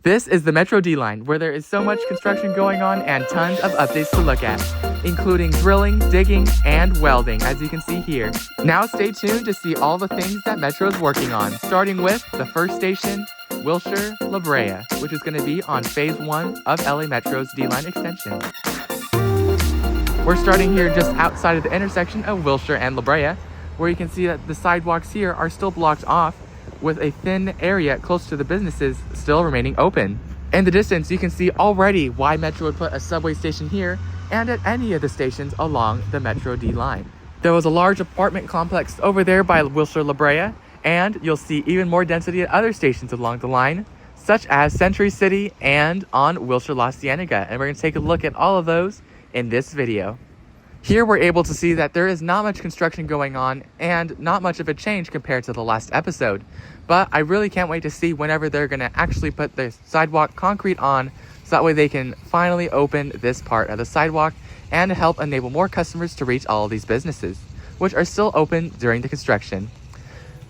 This is the Metro D line, where there is so much construction going on and tons of updates to look at, including drilling, digging, and welding, as you can see here. Now stay tuned to see all the things that Metro is working on, starting with the first station, Wilshire, Brea, which is going to be on Phase 1 of LA Metro's D-line extension. We're starting here just outside of the intersection of Wilshire and Brea, where you can see that the sidewalks here are still blocked off, with a thin area close to the businesses still remaining open. In the distance, you can see already why Metro would put a subway station here and at any of the stations along the Metro D line. There was a large apartment complex over there by Wilshire Brea, and you'll see even more density at other stations along the line, such as Century City and on Wilshire La Cienega, and we're going to take a look at all of those in this video. Here we're able to see that there is not much construction going on and not much of a change compared to the last episode. But I really can't wait to see whenever they're going to actually put the sidewalk concrete on, so that way they can finally open this part of the sidewalk and help enable more customers to reach all of these businesses, which are still open during the construction.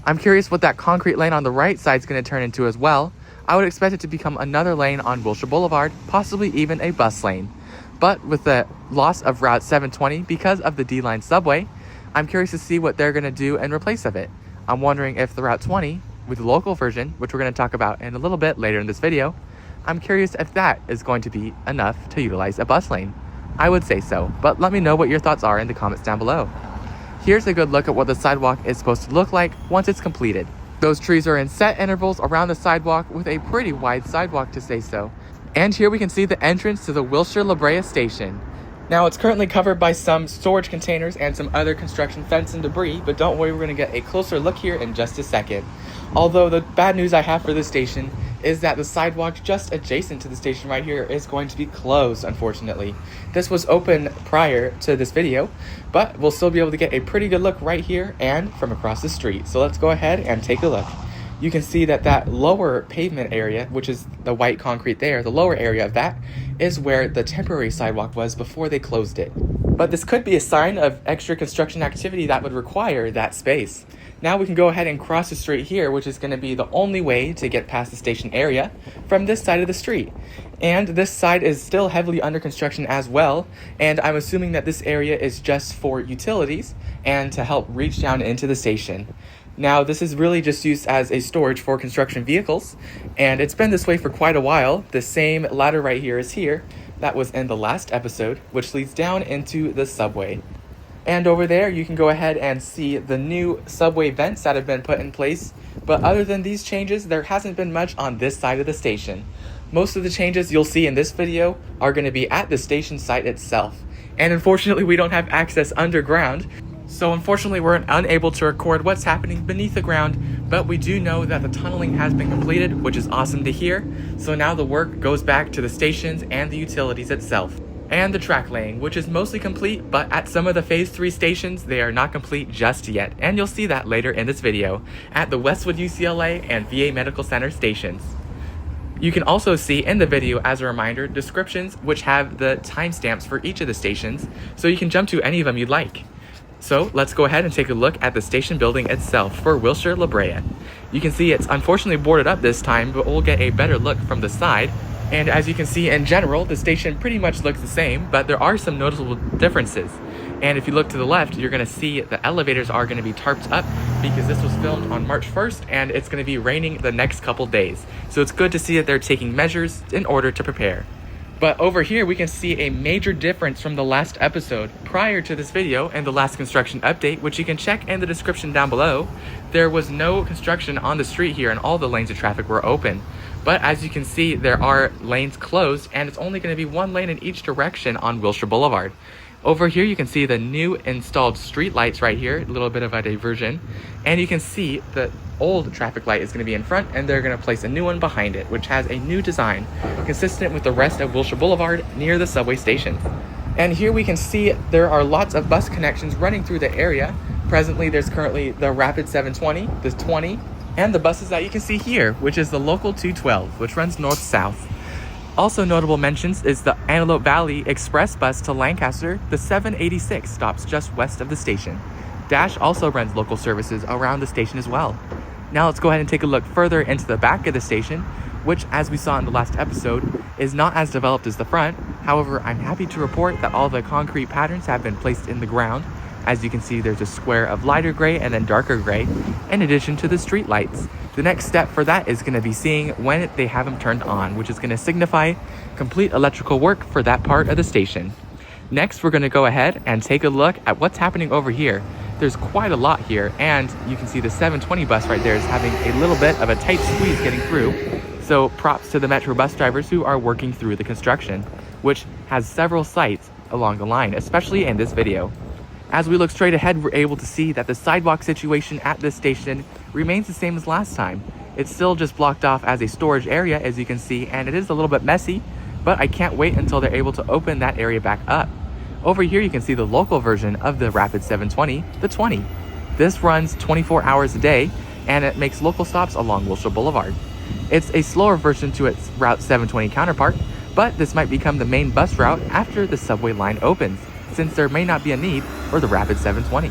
I'm curious what that concrete lane on the right side is going to turn into as well. I would expect it to become another lane on Wilshire Boulevard, possibly even a bus lane. But with the loss of Route 720 because of the D-line subway, I'm curious to see what they're going to do in replace of it. I'm wondering if the Route 20, with the local version, which we're going to talk about in a little bit later in this video, I'm curious if that is going to be enough to utilize a bus lane. I would say so, but let me know what your thoughts are in the comments down below. Here's a good look at what the sidewalk is supposed to look like once it's completed. Those trees are in set intervals around the sidewalk with a pretty wide sidewalk, to say so. And here we can see the entrance to the Wilshire Brea station. Now it's currently covered by some storage containers and some other construction fence and debris, but don't worry, we're going to get a closer look here in just a second. Although the bad news I have for this station is that the sidewalk just adjacent to the station right here is going to be closed, unfortunately. This was open prior to this video, but we'll still be able to get a pretty good look right here and from across the street. So let's go ahead and take a look. You can see that that lower pavement area, which is the white concrete there, the lower area of that is where the temporary sidewalk was before they closed it. But this could be a sign of extra construction activity that would require that space. Now we can go ahead and cross the street here, which is going to be the only way to get past the station area from this side of the street. And this side is still heavily under construction as well, and I'm assuming that this area is just for utilities and to help reach down into the station. Now, this is really just used as a storage for construction vehicles, and it's been this way for quite a while. The same ladder right here is here. That was in the last episode, which leads down into the subway. And over there, you can go ahead and see the new subway vents that have been put in place. But other than these changes, there hasn't been much on this side of the station. Most of the changes you'll see in this video are going to be at the station site itself. And unfortunately, we don't have access underground. So unfortunately, we're unable to record what's happening beneath the ground, but we do know that the tunneling has been completed, which is awesome to hear. So now the work goes back to the stations and the utilities itself. And the track laying, which is mostly complete, but at some of the Phase 3 stations, they are not complete just yet. And you'll see that later in this video at the Westwood UCLA and VA Medical Center stations. You can also see in the video, as a reminder, descriptions which have the timestamps for each of the stations, so you can jump to any of them you'd like. So let's go ahead and take a look at the station building itself for Wilshire Brea. You can see it's unfortunately boarded up this time, but we'll get a better look from the side. And as you can see, in general, the station pretty much looks the same, but there are some noticeable differences. And if you look to the left, you're going to see the elevators are going to be tarped up because this was filmed on March 1st and it's going to be raining the next couple days. So it's good to see that they're taking measures in order to prepare. But over here, we can see a major difference from the last episode. Prior to this video and the last construction update, which you can check in the description down below, there was no construction on the street here and all the lanes of traffic were open. But as you can see, there are lanes closed and it's only going to be one lane in each direction on Wilshire Boulevard. Over here, you can see the new installed street lights right here, a little bit of a diversion. And you can see the old traffic light is going to be in front and they're going to place a new one behind it, which has a new design consistent with the rest of Wilshire Boulevard near the subway station. And here we can see there are lots of bus connections running through the area. Presently, there's currently the Rapid 720, the 20, and the buses that you can see here, which is the local 212, which runs north-south. Also notable mentions is the Antelope Valley Express bus to Lancaster. The 786 stops just west of the station. Dash also runs local services around the station as well. Now let's go ahead and take a look further into the back of the station, which, as we saw in the last episode, is not as developed as the front. However, I'm happy to report that all the concrete patterns have been placed in the ground. As you can see, there's a square of lighter gray and then darker gray, in addition to the street lights. The next step for that is going to be seeing when they have them turned on, which is going to signify complete electrical work for that part of the station. Next, we're going to go ahead and take a look at what's happening over here. There's quite a lot here, and you can see the 720 bus right there is having a little bit of a tight squeeze getting through. So props to the Metro bus drivers who are working through the construction, which has several sites along the line, especially in this video. As we look straight ahead, we're able to see that the sidewalk situation at this station remains the same as last time. It's still just blocked off as a storage area, as you can see, and it is a little bit messy, but I can't wait until they're able to open that area back up. Over here, you can see the local version of the Rapid 720, the 20. This runs 24 hours a day, and it makes local stops along Wilshire Boulevard. It's a slower version to its Route 720 counterpart, but this might become the main bus route after the subway line opens, since there may not be a need for the Rapid 720.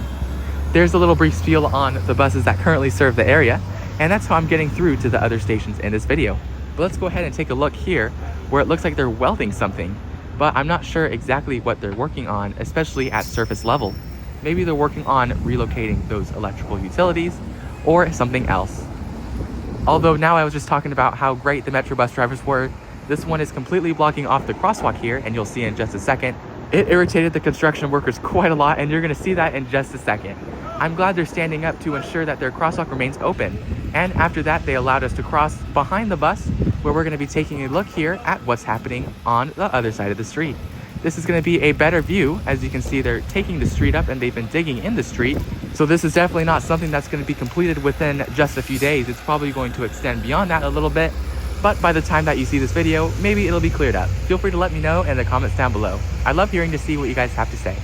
There's a little brief spiel on the buses that currently serve the area, and that's how I'm getting through to the other stations in this video. But let's go ahead and take a look here, where it looks like they're welding something, but I'm not sure exactly what they're working on, especially at surface level. Maybe they're working on relocating those electrical utilities or something else. Although now I was just talking about how great the Metro bus drivers were, this one is completely blocking off the crosswalk here, and you'll see in just a second. It irritated the construction workers quite a lot, and you're going to see that in just a second. I'm glad they're standing up to ensure that their crosswalk remains open, and after that they allowed us to cross behind the bus, where we're going to be taking a look here at what's happening on the other side of the street. This is going to be a better view. As you can see, they're taking the street up and they've been digging in the street, so this is definitely not something that's going to be completed within just a few days. It's probably going to extend beyond that a little bit, but by the time that you see this video, maybe it'll be cleared up. Feel free to let me know in the comments down below. I love hearing to see what you guys have to say.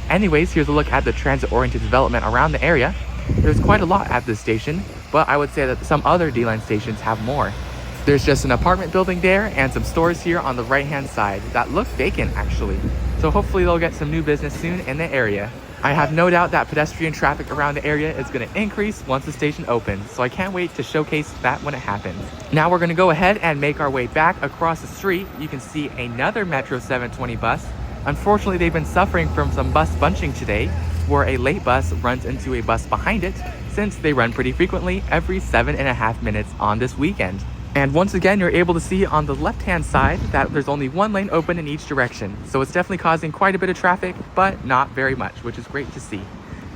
Anyways, here's a look at the transit-oriented development around the area. There's quite a lot at this station, but I would say that some other D-line stations have more. There's just an apartment building there and some stores here on the right-hand side that look vacant actually. So hopefully they'll get some new business soon in the area. I have no doubt that pedestrian traffic around the area is going to increase once the station opens, so I can't wait to showcase that when it happens. Now we're going to go ahead and make our way back across the street. You can see another Metro 720 bus. Unfortunately, they've been suffering from some bus bunching today, where a late bus runs into a bus behind it, since they run pretty frequently every 7.5 minutes on this weekend. And once again, you're able to see on the left-hand side that there's only one lane open in each direction. So it's definitely causing quite a bit of traffic, but not very much, which is great to see.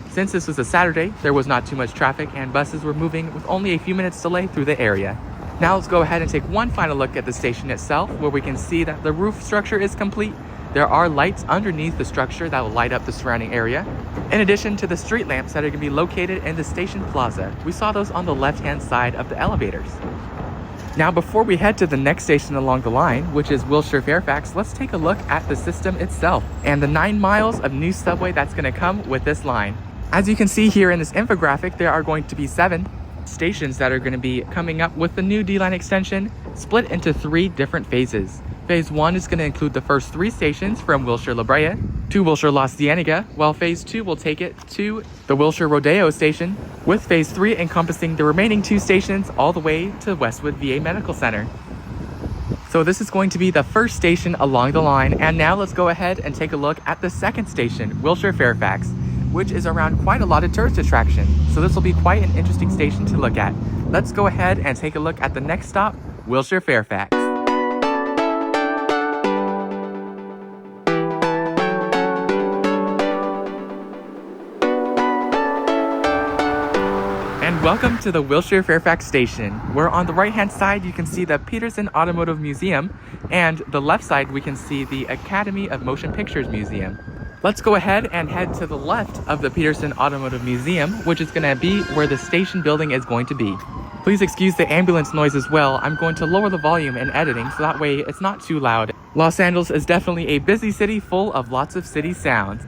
Since this was a Saturday, there was not too much traffic and buses were moving with only a few minutes delay through the area. Now let's go ahead and take one final look at the station itself, where we can see that the roof structure is complete. There are lights underneath the structure that will light up the surrounding area, in addition to the street lamps that are going to be located in the station plaza. We saw those on the left-hand side of the elevators. Now, before we head to the next station along the line, which is Wilshire Fairfax, let's take a look at the system itself and the 9 miles of new subway that's going to come with this line. As you can see here in this infographic, there are going to be 7 stations that are going to be coming up with the new D-line extension, split into 3 different phases. Phase 1 is going to include the first 3 stations from Wilshire La Brea to Wilshire La Cienega, while Phase 2 will take it to the Wilshire Rodeo station, with Phase 3 encompassing the remaining 2 stations all the way to Westwood VA Medical Center. So this is going to be the first station along the line, and now let's go ahead and take a look at the second station, Wilshire Fairfax, which is around quite a lot of tourist attraction. So this will be quite an interesting station to look at. Let's go ahead and take a look at the next stop, Wilshire Fairfax. Welcome to the Wilshire Fairfax station, where on the right hand side you can see the Peterson Automotive Museum, and the left side we can see the Academy of Motion Pictures Museum. Let's go ahead and head to the left of the Peterson Automotive Museum, which is going to be where the station building is going to be. Please excuse the ambulance noise as well. I'm going to lower the volume in editing so that way it's not too loud. Los Angeles is definitely a busy city full of lots of city sounds.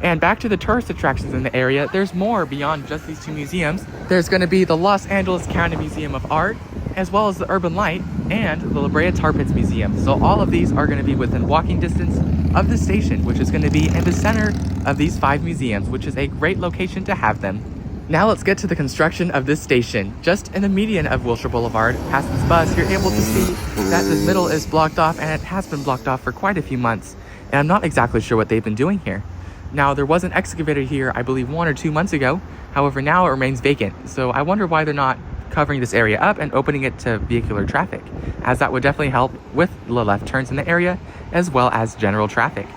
And back to the tourist attractions in the area, there's more beyond just these 2 museums. There's going to be the Los Angeles County Museum of Art, as well as the Urban Light and the La Brea Tar Pits Museum. So all of these are going to be within walking distance of the station, which is going to be in the center of these 5 museums, which is a great location to have them. Now let's get to the construction of this station. Just in the median of Wilshire Boulevard, past this bus, you're able to see that the middle is blocked off, and it has been blocked off for quite a few months. And I'm not exactly sure what they've been doing here. Now, there was an excavator here, I believe 1 or 2 months ago. However, now it remains vacant. So I wonder why they're not covering this area up and opening it to vehicular traffic, as that would definitely help with the left turns in the area, as well as general traffic.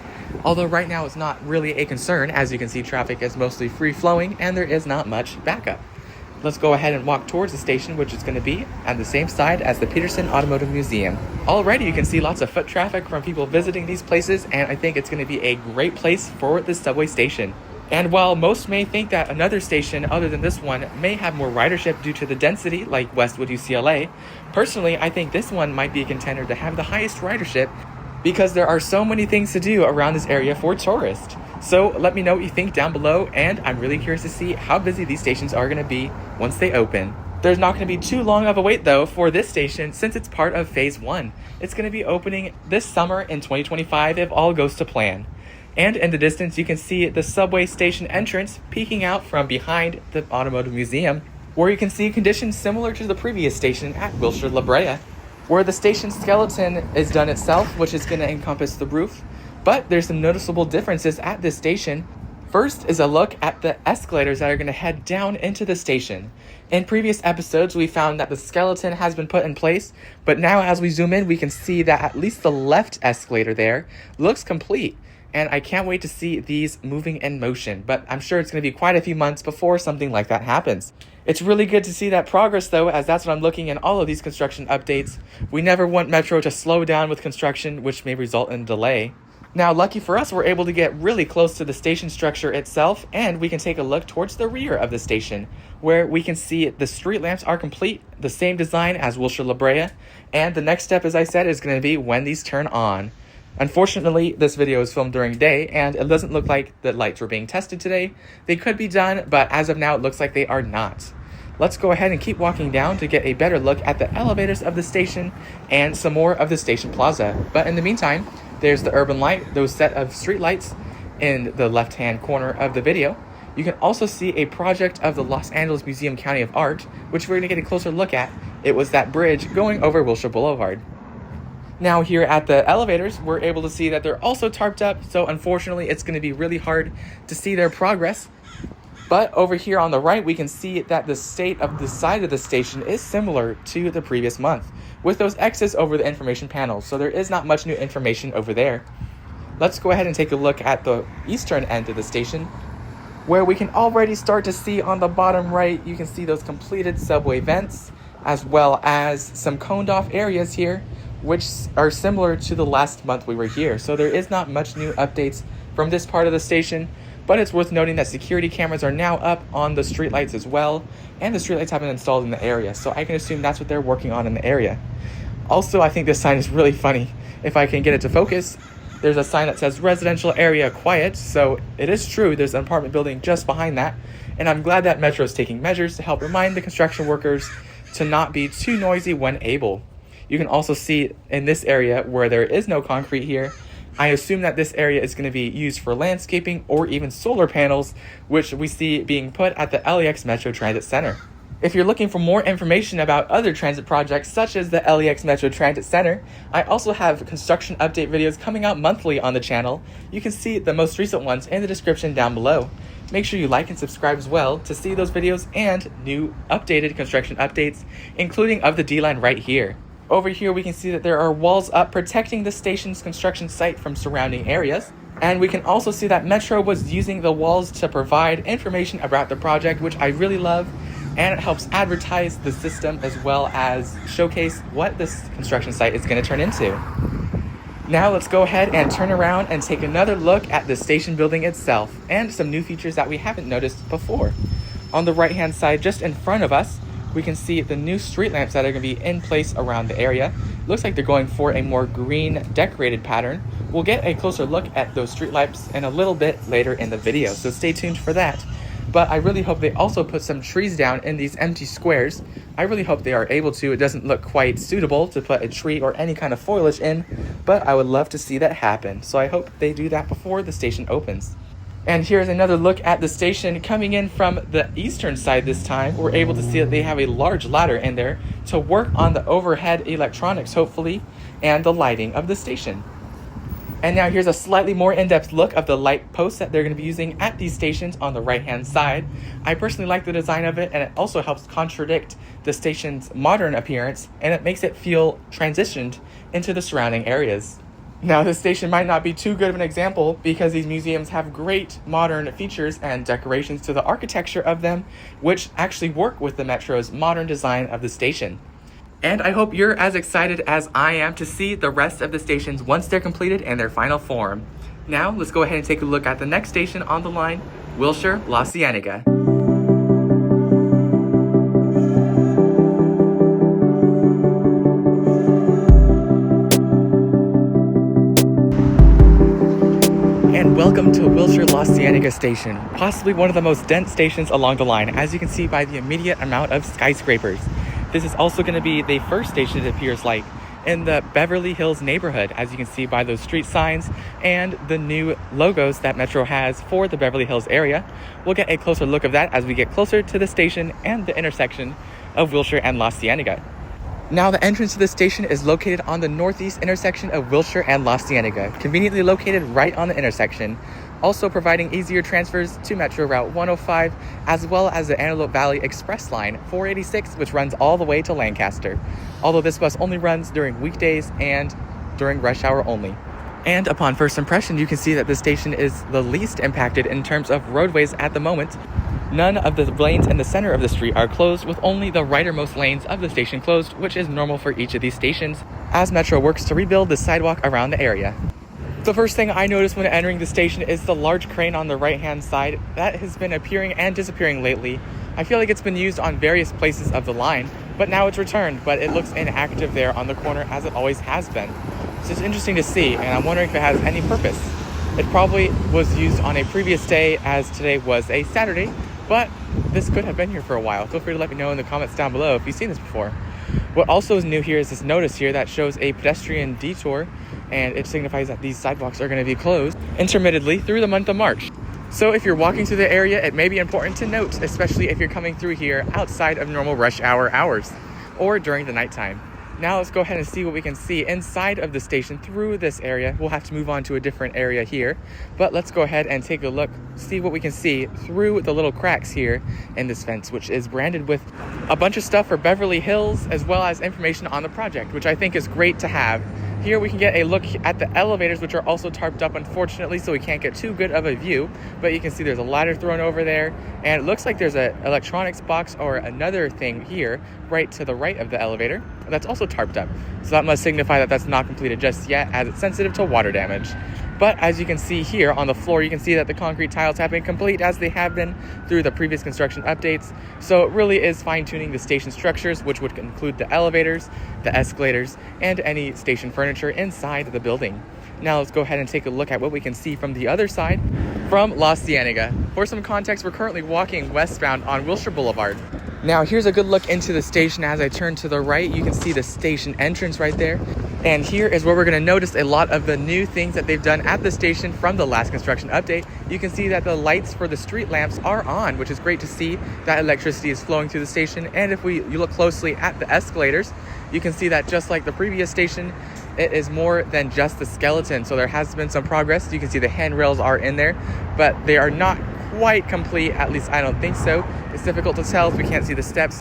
Although right now it's not really a concern, as you can see traffic is mostly free flowing and there is not much backup. Let's go ahead and walk towards the station, which is going to be on the same side as the Peterson Automotive Museum. Already you can see lots of foot traffic from people visiting these places, and I think it's going to be a great place for this subway station. And while most may think that another station other than this one may have more ridership due to the density, like Westwood UCLA, personally I think this one might be a contender to have the highest ridership, because there are so many things to do around this area for tourists. So let me know what you think down below, and I'm really curious to see how busy these stations are going to be once they open. There's not going to be too long of a wait though for this station, since it's part of phase 1. It's going to be opening this summer in 2025 if all goes to plan. And in the distance you can see the subway station entrance peeking out from behind the Automotive Museum, where you can see conditions similar to the previous station at Wilshire, Brea, where the station skeleton is done itself, which is going to encompass the roof. But there's some noticeable differences at this station. First is a look at the escalators that are going to head down into the station. In previous episodes, we found that the skeleton has been put in place, but now as we zoom in, we can see that at least the left escalator there looks complete. And I can't wait to see these moving in motion, but I'm sure it's going to be quite a few months before something like that happens. It's really good to see that progress though, as that's what I'm looking in all of these construction updates. We never want Metro to slow down with construction, which may result in delay. Now, lucky for us, we're able to get really close to the station structure itself, and we can take a look towards the rear of the station, where we can see the street lamps are complete, the same design as Wilshire, Brea, and the next step, as I said, is going to be when these turn on. Unfortunately, this video is filmed during day, and it doesn't look like the lights were being tested today. They could be done, but as of now, it looks like they are not. Let's go ahead and keep walking down to get a better look at the elevators of the station and some more of the station plaza. But in the meantime, there's the urban light, those set of street lights in the left-hand corner of the video. You can also see a project of the Los Angeles Museum County of Art, which we're going to get a closer look at. It was that bridge going over Wilshire Boulevard. Now here at the elevators, we're able to see that they're also tarped up, so unfortunately it's going to be really hard to see their progress. But over here on the right, we can see that the state of the side of the station is similar to the previous month, with those X's over the information panels, so there is not much new information over there. Let's go ahead and take a look at the eastern end of the station, where we can already start to see on the bottom right, you can see those completed subway vents, as well as some coned off areas here, which are similar to the last month we were here. So there is not much new updates from this part of the station. But it's worth noting that security cameras are now up on the streetlights as well, and the streetlights have been installed in the area, so I can assume that's what they're working on in the area. Also, I think this sign is really funny. If I can get it to focus, there's a sign that says residential area quiet, so it is true there's an apartment building just behind that, and I'm glad that Metro is taking measures to help remind the construction workers to not be too noisy when able. You can also see in this area where there is no concrete here, I assume that this area is going to be used for landscaping or even solar panels, which we see being put at the LAX Metro Transit Center. If you're looking for more information about other transit projects such as the LAX Metro Transit Center, I also have construction update videos coming out monthly on the channel. You can see the most recent ones in the description down below. Make sure you like and subscribe as well to see those videos and new updated construction updates, including of the D-line right here. Over here we can see that there are walls up protecting the station's construction site from surrounding areas. And we can also see that Metro was using the walls to provide information about the project, which I really love. And it helps advertise the system as well as showcase what this construction site is going to turn into. Now let's go ahead and turn around and take another look at the station building itself and some new features that we haven't noticed before. On the right hand side, just in front of us, we can see the new street lamps that are going to be in place around the area. Looks like they're going for a more green decorated pattern. We'll get a closer look at those street lamps in a little bit later in the video, so stay tuned for that. But I really hope they also put some trees down in these empty squares. I really hope they are able to. It doesn't look quite suitable to put a tree or any kind of foliage in, but I would love to see that happen. So I hope they do that before the station opens. And here's another look at the station coming in from the eastern side this time. We're able to see that they have a large ladder in there to work on the overhead electronics, hopefully, and the lighting of the station. And now here's a slightly more in-depth look of the light posts that they're going to be using at these stations on the right-hand side. I personally like the design of it, and it also helps contradict the station's modern appearance, and it makes it feel transitioned into the surrounding areas. Now, this station might not be too good of an example because these museums have great modern features and decorations to the architecture of them, which actually work with the Metro's modern design of the station. And I hope you're as excited as I am to see the rest of the stations once they're completed in their final form. Now, let's go ahead and take a look at the next station on the line, Wilshire, La Cienega. And welcome to Wilshire La Cienega Station, possibly one of the most dense stations along the line, as you can see by the immediate amount of skyscrapers. This is also going to be the first station, it appears like, in the Beverly Hills neighborhood, as you can see by those street signs and the new logos that Metro has for the Beverly Hills area. We'll get a closer look of that as we get closer to the station and the intersection of Wilshire and La Cienega. Now, the entrance to the station is located on the northeast intersection of Wilshire and La Cienega, conveniently located right on the intersection, also providing easier transfers to Metro Route 105, as well as the Antelope Valley Express Line 486, which runs all the way to Lancaster, although this bus only runs during weekdays and during rush hour only. And upon first impression, you can see that the station is the least impacted in terms of roadways at the moment. None of the lanes in the center of the street are closed, with only the rightermost lanes of the station closed, which is normal for each of these stations, as Metro works to rebuild the sidewalk around the area. The first thing I noticed when entering the station is the large crane on the right-hand side. That has been appearing and disappearing lately. I feel like it's been used on various places of the line, but now it's returned, but it looks inactive there on the corner as it always has been. So it's interesting to see, and I'm wondering if it has any purpose. It probably was used on a previous day, as today was a Saturday, but this could have been here for a while. Feel free to let me know in the comments down below if you've seen this before. What also is new here is this notice here that shows a pedestrian detour, and it signifies that these sidewalks are going to be closed intermittently through the month of March. So if you're walking through the area, it may be important to note, especially if you're coming through here outside of normal rush hour hours or during the nighttime. Now let's go ahead and see what we can see inside of the station through this area. We'll have to move on to a different area here, but let's go ahead and take a look, see what we can see through the little cracks here in this fence, which is branded with a bunch of stuff for Beverly Hills, as well as information on the project, which I think is great to have. Here we can get a look at the elevators, which are also tarped up, unfortunately, so we can't get too good of a view. But you can see there's a ladder thrown over there, and it looks like there's an electronics box or another thing here right to the right of the elevator that's also tarped up. So that must signify that that's not completed just yet, as it's sensitive to water damage. But as you can see here on the floor, you can see that the concrete tiles have been complete as they have been through the previous construction updates. So it really is fine-tuning the station structures, which would include the elevators, the escalators, and any station furniture inside the building. Now let's go ahead and take a look at what we can see from the other side from La Cienega. For some context, we're currently walking westbound on Wilshire Boulevard. Now here's a good look into the station. As I turn to the right, you can see the station entrance right there. And here is where we're going to notice a lot of the new things that they've done at the station from the last construction update. You can see that the lights for the street lamps are on, which is great to see that electricity is flowing through the station. And if you look closely at the escalators, you can see that just like the previous station, it is more than just the skeleton. So there has been some progress. You can see the handrails are in there, but they are not quite complete. At least I don't think so. It's difficult to tell if we can't see the steps.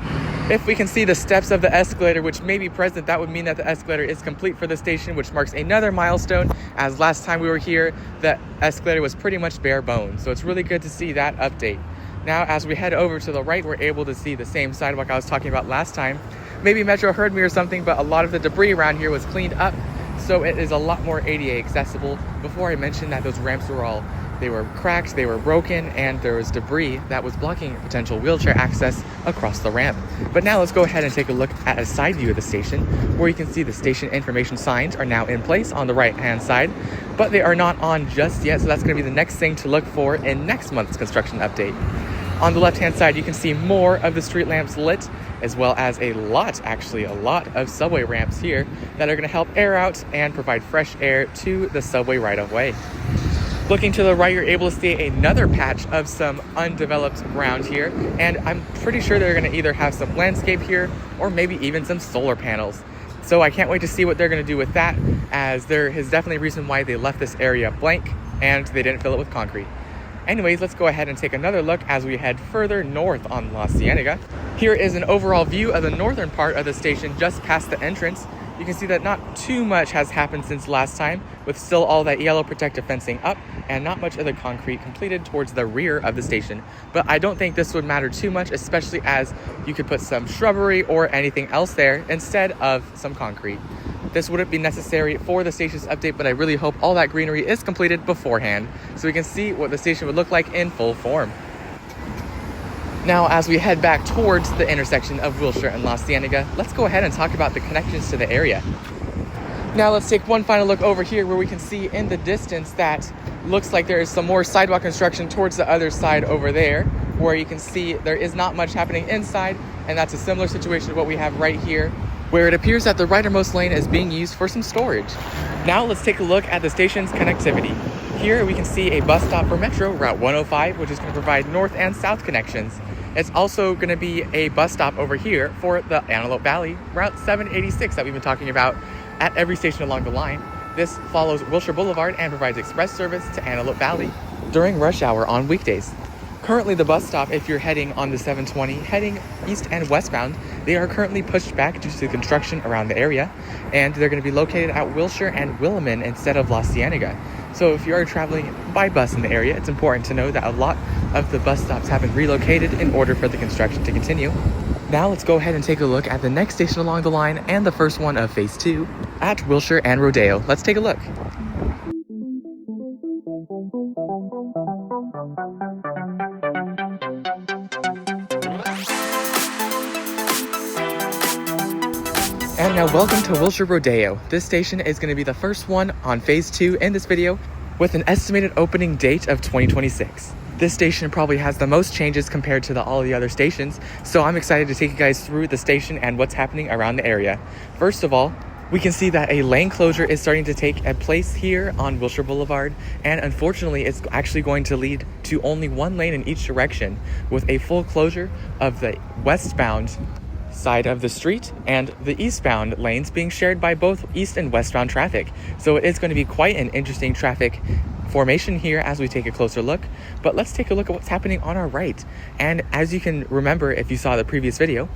If we can see the steps of the escalator, which may be present, that would mean that the escalator is complete for the station, which marks another milestone, as last time we were here, the escalator was pretty much bare bones. So it's really good to see that update. Now, as we head over to the right, we're able to see the same sidewalk I was talking about last time. Maybe Metro heard me or something, but a lot of the debris around here was cleaned up, so it is a lot more ADA accessible. Before I mentioned that those ramps were they were cracked, they were broken, and there was debris that was blocking potential wheelchair access across the ramp. But now let's go ahead and take a look at a side view of the station, where you can see the station information signs are now in place on the right-hand side, but they are not on just yet, so that's going to be the next thing to look for in next month's construction update. On the left-hand side, you can see more of the street lamps lit, as well as a lot of subway ramps here that are going to help air out and provide fresh air to the subway right away. Looking to the right, you're able to see another patch of some undeveloped ground here, and I'm pretty sure they're going to either have some landscape here or maybe even some solar panels. So I can't wait to see what they're going to do with that, as there is definitely a reason why they left this area blank and they didn't fill it with concrete. Anyways, let's go ahead and take another look as we head further north on La Cienega. Here is an overall view of the northern part of the station just past the entrance. You can see that not too much has happened since last time, with still all that yellow protective fencing up and not much of the concrete completed towards the rear of the station. But I don't think this would matter too much, especially as you could put some shrubbery or anything else there instead of some concrete. This wouldn't be necessary for the station's update, but I really hope all that greenery is completed beforehand so we can see what the station would look like in full form. Now, as we head back towards the intersection of Wilshire and La Cienega, let's go ahead and talk about the connections to the area. Now, let's take one final look over here where we can see in the distance that looks like there is some more sidewalk construction towards the other side over there, where you can see there is not much happening inside, and that's a similar situation to what we have right here, where it appears that the rightermost lane is being used for some storage. Now, let's take a look at the station's connectivity. Here we can see a bus stop for Metro, Route 105, which is going to provide north and south connections. It's also going to be a bus stop over here for the Antelope Valley, Route 786 that we've been talking about at every station along the line. This follows Wilshire Boulevard and provides express service to Antelope Valley during rush hour on weekdays. Currently, the bus stop, if you're heading on the 720, heading east and westbound, they are currently pushed back due to construction around the area, and they're going to be located at Wilshire and Williman instead of La Cienega. So if you are traveling by bus in the area, it's important to know that a lot of the bus stops have been relocated in order for the construction to continue. Now let's go ahead and take a look at the next station along the line and the first one of Phase 2 at Wilshire and Rodeo. Let's take a look. And now welcome to Wilshire Rodeo. This station is going to be the first one on Phase 2 in this video, with an estimated opening date of 2026. This station probably has the most changes compared to all the other stations, so I'm excited to take you guys through the station and what's happening around the area. First of all, we can see that a lane closure is starting to take place here on Wilshire Boulevard, and unfortunately it's actually going to lead to only one lane in each direction, with a full closure of the westbound side of the street and the eastbound lanes being shared by both east and westbound traffic. So it is going to be quite an interesting traffic formation here as we take a closer look. But let's take a look at what's happening on our right. And as you can remember, if you saw the previous video,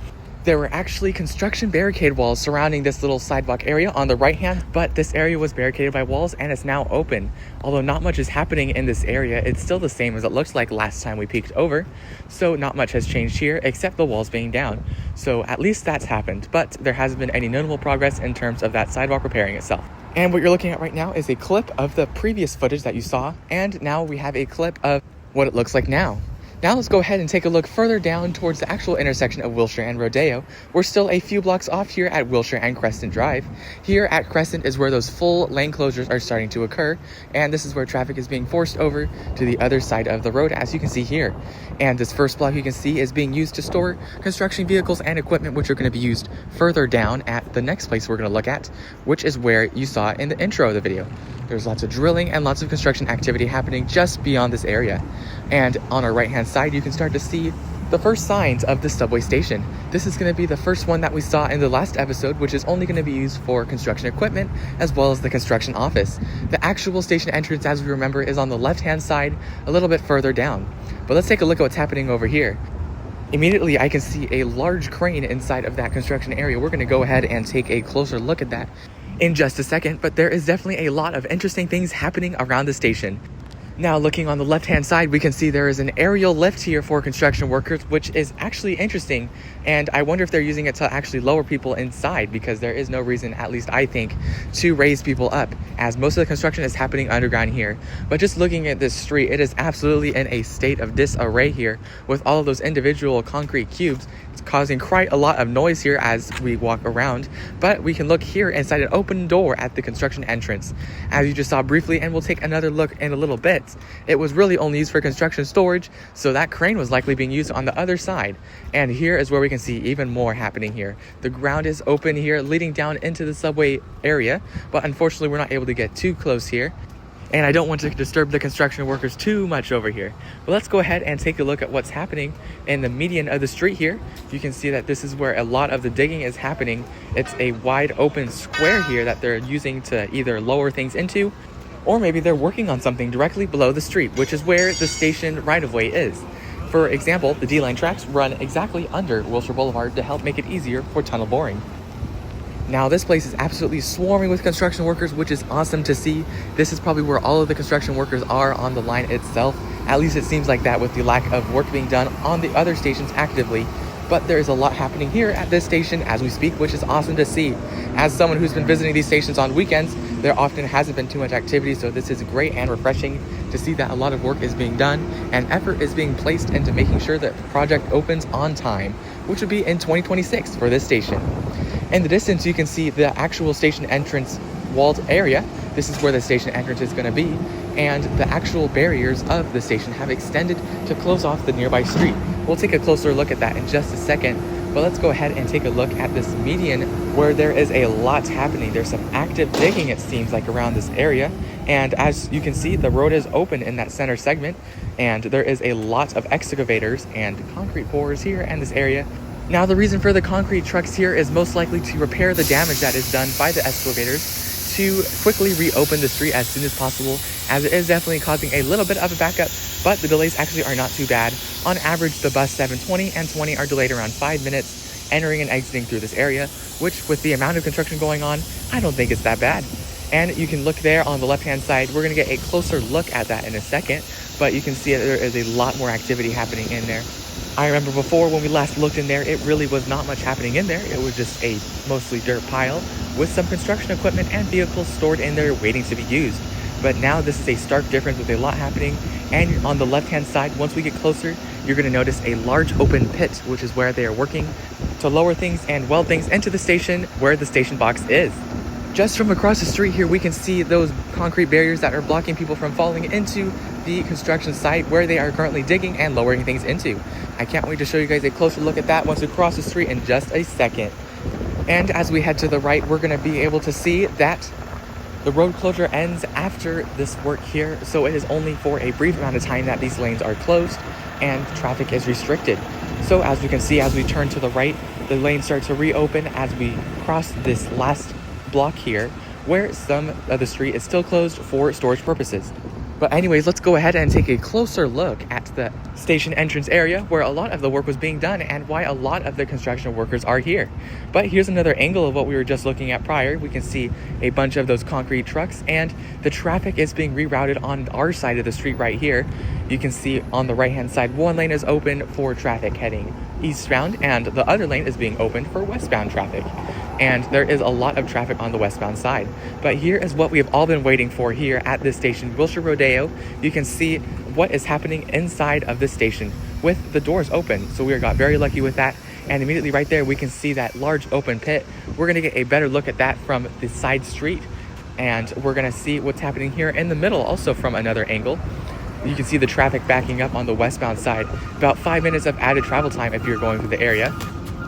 there were actually construction barricade walls surrounding this little sidewalk area on the right hand, but this area was barricaded by walls and it's now open. Although not much is happening in this area, it's still the same as it looks like last time we peeked over. So not much has changed here except the walls being down. So at least that's happened, but there hasn't been any notable progress in terms of that sidewalk repairing itself. And what you're looking at right now is a clip of the previous footage that you saw, and now we have a clip of what it looks like now. Now let's go ahead and take a look further down towards the actual intersection of Wilshire and Rodeo. We're still a few blocks off here at Wilshire and Crescent Drive. Here at Crescent is where those full lane closures are starting to occur, and this is where traffic is being forced over to the other side of the road, as you can see here. And this first block you can see is being used to store construction vehicles and equipment, which are going to be used further down at the next place we're going to look at, which is where you saw in the intro of the video. There's lots of drilling and lots of construction activity happening just beyond this area. And on our right hand side, you can start to see the first signs of the subway station. This is going to be the first one that we saw in the last episode, which is only going to be used for construction equipment as well as the construction office. The actual station entrance, as we remember, is on the left hand side a little bit further down. But let's take a look at what's happening over here. Immediately I can see a large crane inside of that construction area. We're going to go ahead and take a closer look at that in just a second, but there is definitely a lot of interesting things happening around the station. Now, looking on the left-hand side, we can see there is an aerial lift here for construction workers, which is actually interesting. And I wonder if they're using it to actually lower people inside, because there is no reason, at least I think, to raise people up, as most of the construction is happening underground here. But just looking at this street, it is absolutely in a state of disarray here with all of those individual concrete cubes. It's causing quite a lot of noise here as we walk around, but we can look here inside an open door at the construction entrance, as you just saw briefly, and we'll take another look in a little bit. It was really only used for construction storage, so that crane was likely being used on the other side. And here is where we can see even more happening here. The ground is open here, leading down into the subway area, but unfortunately we're not able to get too close here. And I don't want to disturb the construction workers too much over here. But let's go ahead and take a look at what's happening in the median of the street here. You can see that this is where a lot of the digging is happening. It's a wide open square here that they're using to either lower things into, or maybe they're working on something directly below the street, which is where the station right-of-way is. For example, the D-line tracks run exactly under Wilshire Boulevard to help make it easier for tunnel boring. Now, this place is absolutely swarming with construction workers, which is awesome to see. This is probably where all of the construction workers are on the line itself. At least it seems like that with the lack of work being done on the other stations actively. But there is a lot happening here at this station as we speak, which is awesome to see. As someone who's been visiting these stations on weekends, there often hasn't been too much activity, so this is great and refreshing to see that a lot of work is being done and effort is being placed into making sure that the project opens on time, which would be in 2026 for this station. In the distance, you can see the actual station entrance walled area. This is where the station entrance is going to be, and the actual barriers of the station have extended to close off the nearby street. We'll take a closer look at that in just a second, but let's go ahead and take a look at this median where there is a lot happening. There's some active digging, it seems like, around this area, and as you can see, the road is open in that center segment, and there is a lot of excavators and concrete pourers here in this area. Now, the reason for the concrete trucks here is most likely to repair the damage that is done by the excavators to quickly reopen the street as soon as possible, as it is definitely causing a little bit of a backup, but the delays actually are not too bad. On average, the bus 720 and 20 are delayed around 5 minutes entering and exiting through this area, which with the amount of construction going on, I don't think it's that bad. And you can look there on the left-hand side. We're going to get a closer look at that in a second, but you can see that there is a lot more activity happening in there. I remember before when we last looked in there, it really was not much happening in there. It was just a mostly dirt pile with some construction equipment and vehicles stored in there waiting to be used. But now this is a stark difference with a lot happening. And on the left-hand side, once we get closer, you're going to notice a large open pit, which is where they are working to lower things and weld things into the station where the station box is. Just from across the street here, we can see those concrete barriers that are blocking people from falling into the construction site where they are currently digging and lowering things into. I can't wait to show you guys a closer look at that once we cross the street in just a second. And as we head to the right, we're going to be able to see that the road closure ends after this work here, so it is only for a brief amount of time that these lanes are closed and traffic is restricted. So as we can see, as we turn to the right, the lanes start to reopen as we cross this last block here, where some of the street is still closed for storage purposes. But anyways, let's go ahead and take a closer look at the station entrance area where a lot of the work was being done and why a lot of the construction workers are here. But here's another angle of what we were just looking at prior. We can see a bunch of those concrete trucks and the traffic is being rerouted on our side of the street right here. You can see on the right hand side, one lane is open for traffic heading eastbound and the other lane is being opened for westbound traffic. And there is a lot of traffic on the westbound side. But here is what we have all been waiting for here at this station, Wilshire Rodeo. You can see what is happening inside of this station with the doors open. So we got very lucky with that. And immediately right there, we can see that large open pit. We're gonna get a better look at that from the side street. And we're gonna see what's happening here in the middle also from another angle. You can see the traffic backing up on the westbound side. About 5 minutes of added travel time if you're going through the area.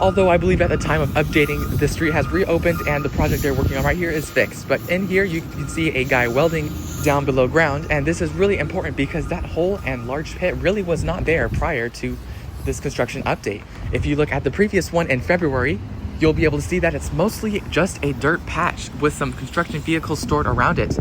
Although I believe at the time of updating, the street has reopened and the project they're working on right here is fixed. But in here, you can see a guy welding down below ground. And this is really important because that hole and large pit really was not there prior to this construction update. If you look at the previous one in February, you'll be able to see that it's mostly just a dirt patch with some construction vehicles stored around it.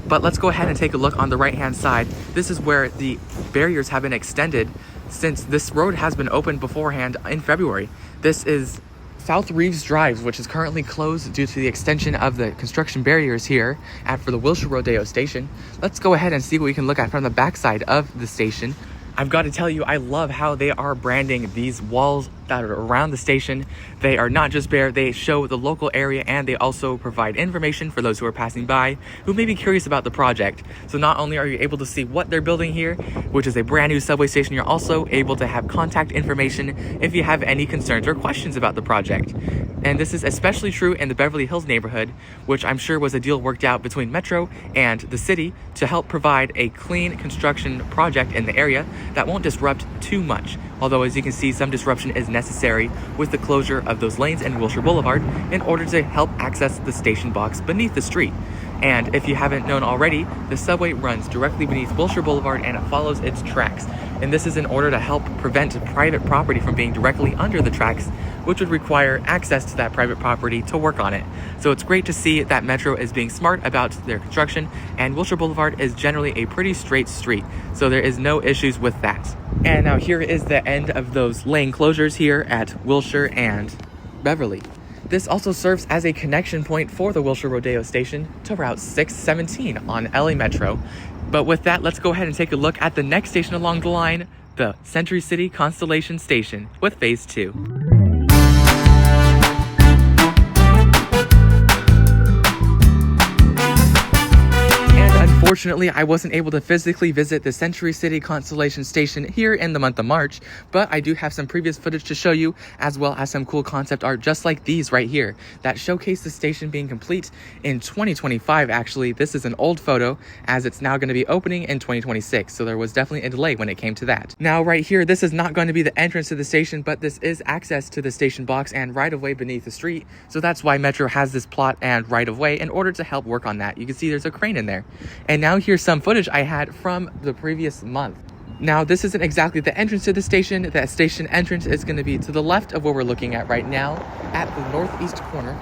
But let's go ahead and take a look on the right-hand side. This is where the barriers have been extended since this road has been opened beforehand in February. This is South Reeves Drive, which is currently closed due to the extension of the construction barriers here for the Wilshire Rodeo station. Let's go ahead and see what we can look at from the backside of the station. I've got to tell you, I love how they are branding these walls that are around the station. They are not just bare, they show the local area and they also provide information for those who are passing by who may be curious about the project. So not only are you able to see what they're building here, which is a brand new subway station, you're also able to have contact information if you have any concerns or questions about the project. And this is especially true in the Beverly Hills neighborhood, which I'm sure was a deal worked out between Metro and the city to help provide a clean construction project in the area that won't disrupt too much. Although as you can see, some disruption is necessary with the closure of those lanes in Wilshire Boulevard in order to help access the station box beneath the street. And if you haven't known already, the subway runs directly beneath Wilshire Boulevard and it follows its tracks. And this is in order to help prevent private property from being directly under the tracks, which would require access to that private property to work on it. So it's great to see that Metro is being smart about their construction, and Wilshire Boulevard is generally a pretty straight street, so there is no issues with that. And now here is the end of those lane closures here at Wilshire and Beverly. This also serves as a connection point for the Wilshire Rodeo station to Route 617 on LA Metro. But with that, let's go ahead and take a look at the next station along the line, the Century City Constellation Station with Phase 2. Unfortunately, I wasn't able to physically visit the Century City Constellation Station here in the month of March, but I do have some previous footage to show you, as well as some cool concept art just like these right here that showcase the station being complete in 2025. Actually, this is an old photo as it's now going to be opening in 2026, so there was definitely a delay when it came to that. Now right here, this is not going to be the entrance to the station, but this is access to the station box and right-of-way beneath the street, so that's why Metro has this plot and right-of-way in order to help work on that. You can see there's a crane in there. And now here's some footage I had from the previous month. Now this isn't exactly the entrance to the station. That station entrance is going to be to the left of what we're looking at right now at the northeast corner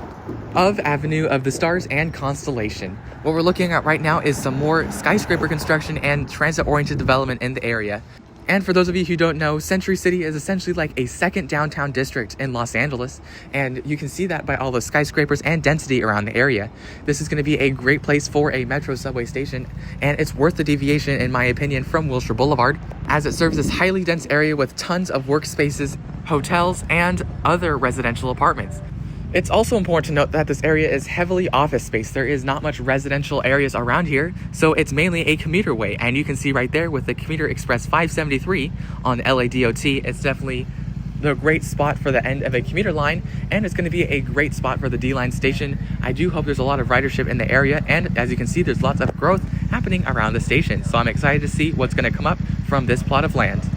of Avenue of the Stars and Constellation. What we're looking at right now is some more skyscraper construction and transit-oriented development in the area. And for those of you who don't know, Century City is essentially like a second downtown district in Los Angeles, and you can see that by all the skyscrapers and density around the area. This is going to be a great place for a Metro subway station, and it's worth the deviation, in my opinion, from Wilshire Boulevard, as it serves this highly dense area with tons of workspaces, hotels, and other residential apartments. It's also important to note that this area is heavily office space. There is not much residential areas around here, so it's mainly a commuter way. And you can see right there with the Commuter Express 573 on LADOT, it's definitely the great spot for the end of a commuter line, and it's going to be a great spot for the D-Line station. I do hope there's a lot of ridership in the area, and as you can see, there's lots of growth happening around the station. So I'm excited to see what's going to come up from this plot of land.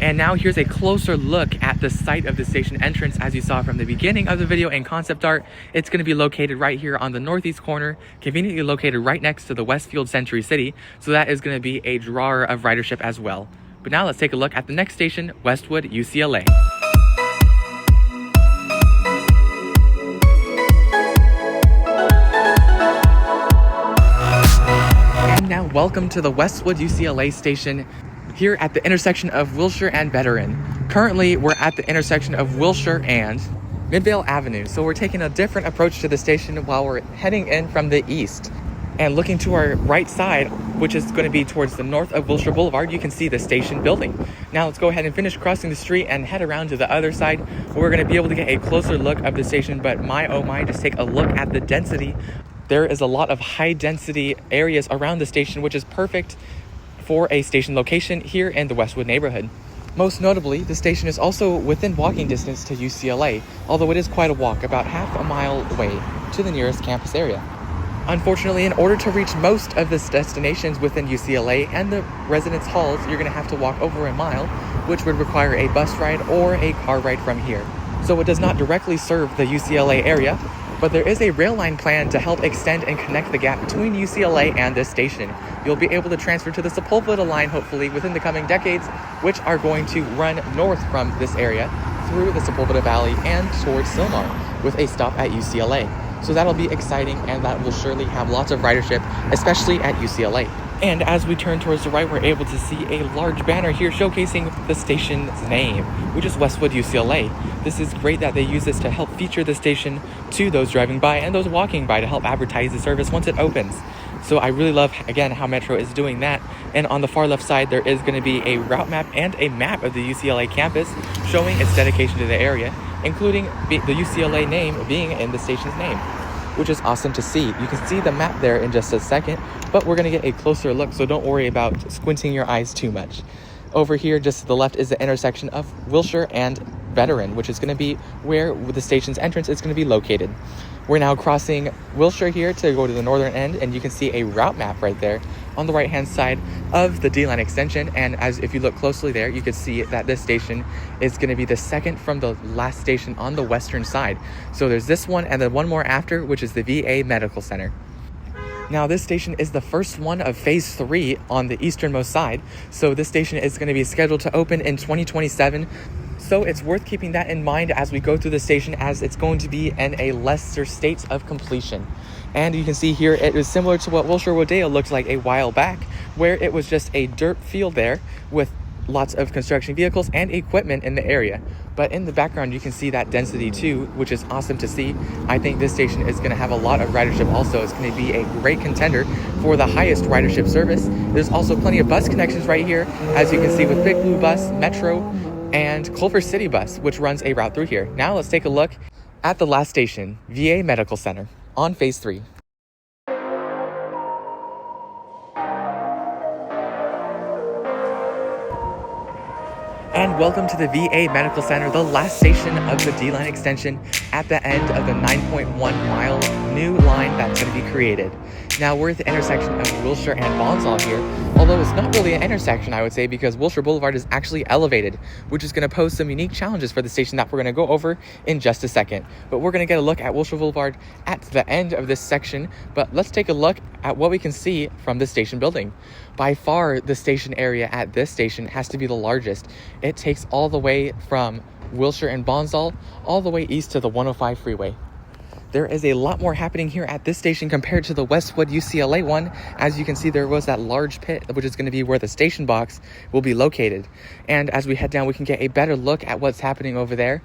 And now here's a closer look at the site of the station entrance. As you saw from the beginning of the video and concept art, it's going to be located right here on the northeast corner, conveniently located right next to the Westfield Century City. So that is going to be a drawer of ridership as well. But now let's take a look at the next station, Westwood, UCLA. And now welcome to the Westwood UCLA station, here at the intersection of Wilshire and Veteran. Currently, we're at the intersection of Wilshire and Midvale Avenue, so we're taking a different approach to the station while we're heading in from the east. And looking to our right side, which is going to be towards the north of Wilshire Boulevard, you can see the station building. Now let's go ahead and finish crossing the street and head around to the other side, where we're going to be able to get a closer look of the station. But my oh my, just take a look at the density. There is a lot of high density areas around the station, which is perfect for a station location here in the Westwood neighborhood. Most notably, the station is also within walking distance to UCLA, although it is quite a walk, about half a mile away to the nearest campus area. Unfortunately, in order to reach most of the destinations within UCLA and the residence halls, you're going to have to walk over a mile, which would require a bus ride or a car ride from here. So it does not directly serve the UCLA area, but there is a rail line plan to help extend and connect the gap between UCLA and this station. You'll be able to transfer to the Sepulveda line, hopefully, within the coming decades, which are going to run north from this area through the Sepulveda Valley and towards Sylmar, with a stop at UCLA. So that'll be exciting, and that will surely have lots of ridership, especially at UCLA. And as we turn towards the right, we're able to see a large banner here showcasing the station's name, which is Westwood UCLA. This is great that they use this to help feature the station to those driving by and those walking by, to help advertise the service once it opens. So I really love, again, how Metro is doing that. And on the far left side, there is going to be a route map and a map of the UCLA campus showing its dedication to the area, including the UCLA name being in the station's name, which is awesome to see. You can see the map there in just a second, but we're going to get a closer look, so don't worry about squinting your eyes too much. Over here, just to the left, is the intersection of Wilshire and Veteran, which is going to be where the station's entrance is going to be located. We're now crossing Wilshire here to go to the northern end, and you can see a route map right there on the right hand side of the D line extension. And as if you look closely there, you can see that this station is going to be the second from the last station on the western side. So there's this one and then one more after, which is the VA Medical Center. Now this station is the first one of phase 3 on the easternmost side. So this station is going to be scheduled to open in 2027. So it's worth keeping that in mind as we go through the station, as it's going to be in a lesser state of completion. And you can see here it is similar to what Wilshire Rodeo looked like a while back, where it was just a dirt field there with lots of construction vehicles and equipment in the area. But in the background you can see that density too, which is awesome to see. I think this station is going to have a lot of ridership also. It's going to be a great contender for the highest ridership service. There's also plenty of bus connections right here, as you can see, with Big Blue Bus, Metro, and Culver City Bus, which runs a route through here. Now let's take a look at the last station, VA Medical Center, on phase 3. And welcome to the VA Medical Center, the last station of the D-line extension at the end of the 9.1 mile new line that's going to be created. Now we're at the intersection of Wilshire and Bonsall here, although it's not really an intersection, I would say, because Wilshire Boulevard is actually elevated, which is going to pose some unique challenges for the station that we're going to go over in just a second. But we're going to get a look at Wilshire Boulevard at the end of this section, but let's take a look at what we can see from the station building. By far, the station area at this station has to be the largest. It takes all the way from Wilshire and Bonsall all the way east to the 105 freeway. There is a lot more happening here at this station compared to the Westwood UCLA one. As you can see, there was that large pit, which is going to be where the station box will be located. And as we head down, we can get a better look at what's happening over there.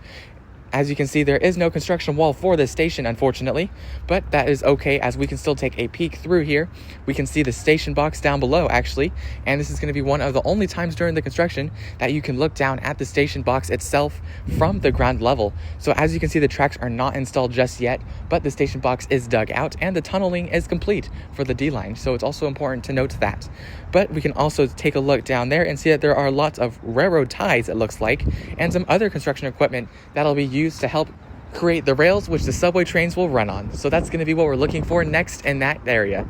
As you can see, there is no construction wall for this station, unfortunately, but that is okay, as we can still take a peek through here. We can see the station box down below, actually, and this is going to be one of the only times during the construction that you can look down at the station box itself from the ground level. So as you can see, the tracks are not installed just yet, but the station box is dug out and the tunneling is complete for the D-line, so it's also important to note that. But we can also take a look down there and see that there are lots of railroad ties, it looks like, and some other construction equipment that'll be used to help create the rails which the subway trains will run on. So that's going to be what we're looking for next in that area.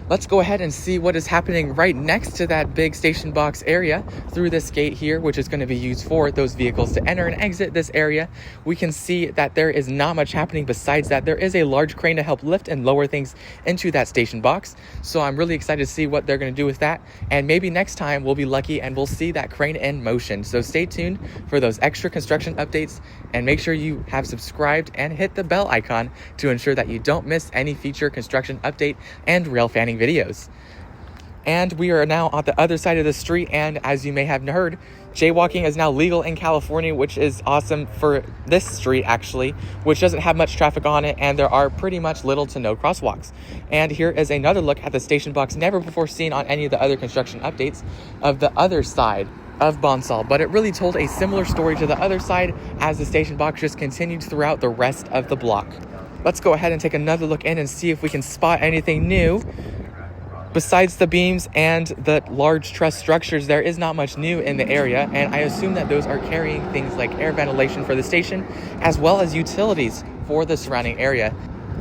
Let's go ahead and see what is happening right next to that big station box area through this gate here, which is going to be used for those vehicles to enter and exit this area. We can see that there is not much happening besides that. There is a large crane to help lift and lower things into that station box. So I'm really excited to see what they're going to do with that. And maybe next time we'll be lucky and we'll see that crane in motion. So stay tuned for those extra construction updates, and make sure you have subscribed and hit the bell icon to ensure that you don't miss any future construction update and rail fanning videos. And we are now on the other side of the street, and as you may have heard, jaywalking is now legal in California, which is awesome for this street actually, which doesn't have much traffic on it, and there are pretty much little to no crosswalks. And here is another look at the station box, never before seen on any of the other construction updates, of the other side of Bonsall, but it really told a similar story to the other side as the station box just continued throughout the rest of the block. Let's go ahead and take another look in and see if we can spot anything new. Besides the beams and the large truss structures, there is not much new in the area, and I assume that those are carrying things like air ventilation for the station, as well as utilities for the surrounding area.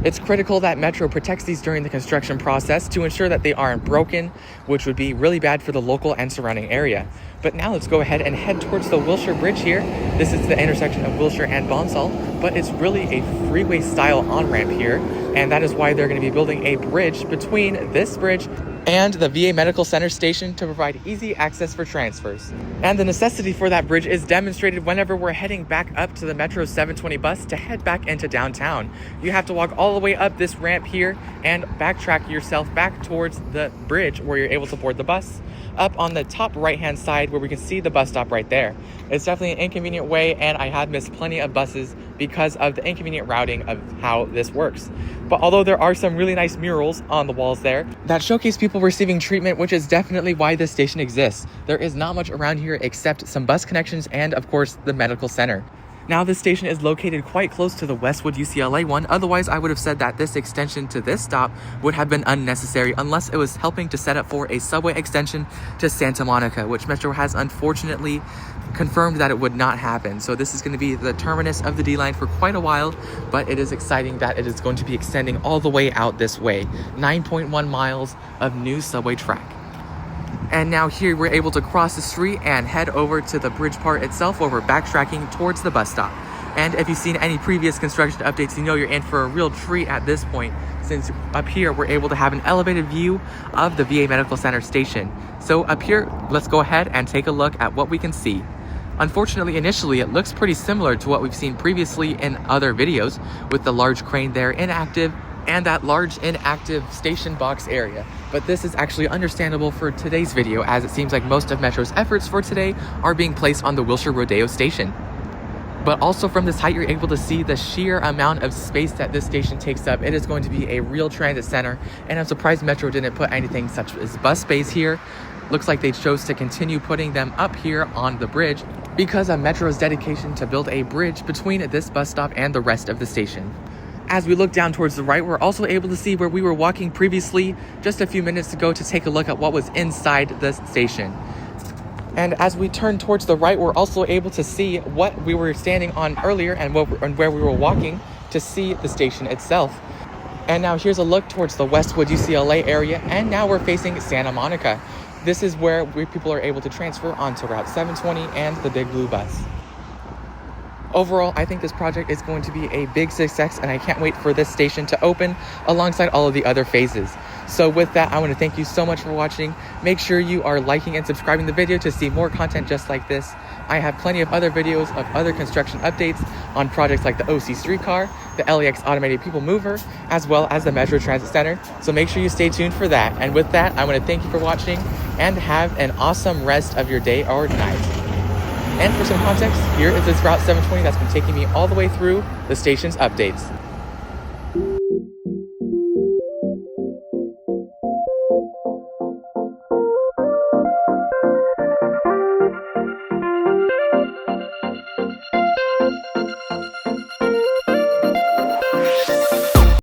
It's critical that Metro protects these during the construction process to ensure that they aren't broken, which would be really bad for the local and surrounding area. But now let's go ahead and head towards the Wilshire Bridge here. This is the intersection of Wilshire and Bonsall, but it's really a freeway style on-ramp here, and that is why they're going to be building a bridge between this bridge and the VA Medical Center station to provide easy access for transfers. And the necessity for that bridge is demonstrated whenever we're heading back up to the Metro 720 bus to head back into downtown. You have to walk all the way up this ramp here and backtrack yourself back towards the bridge where you're able to board the bus, up on the top right hand side where we can see the bus stop right there. It's definitely an inconvenient way, and I had missed plenty of buses because of the inconvenient routing of how this works. But although there are some really nice murals on the walls there that showcase people receiving treatment, which is definitely why this station exists, there is not much around here except some bus connections and of course the medical center. Now this station is located quite close to the Westwood UCLA one, otherwise I would have said that this extension to this stop would have been unnecessary unless it was helping to set up for a subway extension to Santa Monica, which Metro has unfortunately confirmed that it would not happen. So this is going to be the terminus of the D-line for quite a while, but it is exciting that it is going to be extending all the way out this way. 9.1 miles of new subway track. And now here we're able to cross the street and head over to the bridge part itself, where we're backtracking towards the bus stop. And if you've seen any previous construction updates, you know you're in for a real treat at this point, since up here we're able to have an elevated view of the VA Medical Center station. So up here, let's go ahead and take a look at what we can see. Unfortunately, initially it looks pretty similar to what we've seen previously in other videos, with the large crane there inactive and that large inactive station box area. But this is actually understandable for today's video, as it seems like most of Metro's efforts for today are being placed on the Wilshire Rodeo station. But also from this height, you're able to see the sheer amount of space that this station takes up. It is going to be a real transit center, and I'm surprised Metro didn't put anything such as bus bays here. Looks like they chose to continue putting them up here on the bridge because of Metro's dedication to build a bridge between this bus stop and the rest of the station. As we look down towards the right, we're also able to see where we were walking previously just a few minutes ago to take a look at what was inside the station. And as we turn towards the right, we're also able to see what we were standing on earlier and where we were walking to see the station itself. And now here's a look towards the Westwood UCLA area, and now we're facing Santa Monica. This is where people are able to transfer onto Route 720 and the Big Blue Bus. Overall, I think this project is going to be a big success, and I can't wait for this station to open alongside all of the other phases. So with that, I want to thank you so much for watching. Make sure you are liking and subscribing the video to see more content just like this. I have plenty of other videos of other construction updates on projects like the OC streetcar, the LAX automated people mover, as well as the Metro Transit Center. So make sure you stay tuned for that. And with that, I want to thank you for watching and have an awesome rest of your day or night. And for some context, here is this Route 720 that's been taking me all the way through the station's updates.